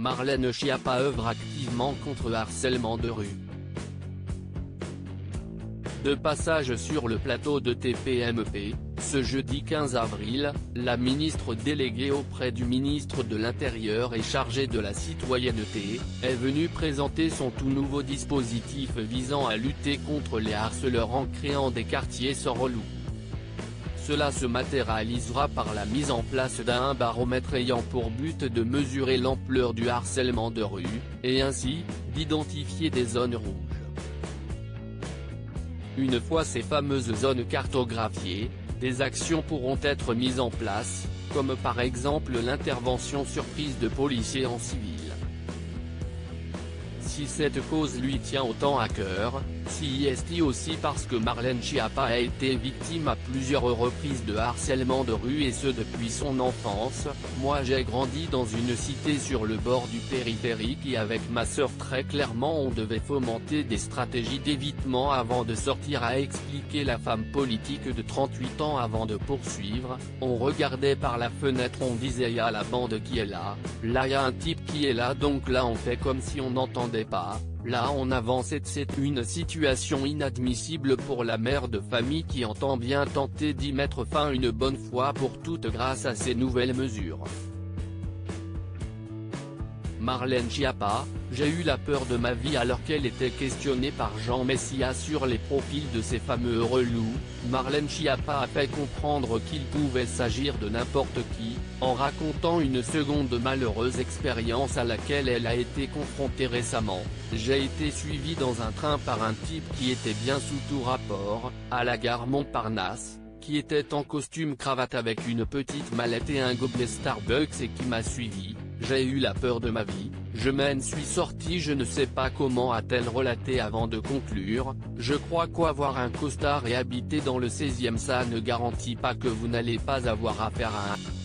Marlène Schiappa œuvre activement contre le harcèlement de rue. De passage sur le plateau de TPMP, ce jeudi 15 avril, la ministre déléguée auprès du ministre de l'Intérieur et chargée de la citoyenneté, est venue présenter son tout nouveau dispositif visant à lutter contre les harceleurs en créant des quartiers sans relou. Cela se matérialisera par la mise en place d'un baromètre ayant pour but de mesurer l'ampleur du harcèlement de rue, et ainsi, d'identifier des zones rouges. Une fois ces fameuses zones cartographiées, des actions pourront être mises en place, comme par exemple l'intervention surprise de policiers en civil. Si cette cause lui tient autant à cœur, s'y est-il aussi parce que Marlène Schiappa a été victime à plusieurs reprises de harcèlement de rue et ce depuis son enfance. Moi j'ai grandi dans une cité sur le bord du périphérique et avec ma sœur très clairement on devait fomenter des stratégies d'évitement avant de sortir, a expliqué la femme politique de 38 ans avant de poursuivre. On regardait par la fenêtre, on disait y'a la bande qui est là y a un type qui est là, donc là on fait comme si on n'entendait pas. Là on avance et c'est une situation inadmissible pour la mère de famille qui entend bien tenter d'y mettre fin une bonne fois pour toutes grâce à ces nouvelles mesures. Marlène Schiappa, j'ai eu la peur de ma vie alors qu'elle était questionnée par Jean Messia sur les profils de ces fameux relous. Marlène Schiappa a fait comprendre qu'il pouvait s'agir de n'importe qui, en racontant une seconde malheureuse expérience à laquelle elle a été confrontée récemment. J'ai été suivie dans un train par un type qui était bien sous tout rapport, à la gare Montparnasse, qui était en costume cravate avec une petite mallette et un gobelet Starbucks et qui m'a suivi. J'ai eu la peur de ma vie, je m'en suis sorti, je ne sais pas comment, a-t-elle relaté avant de conclure. Je crois qu'avoir un costard et habiter dans le 16e ça ne garantit pas que vous n'allez pas avoir affaire à un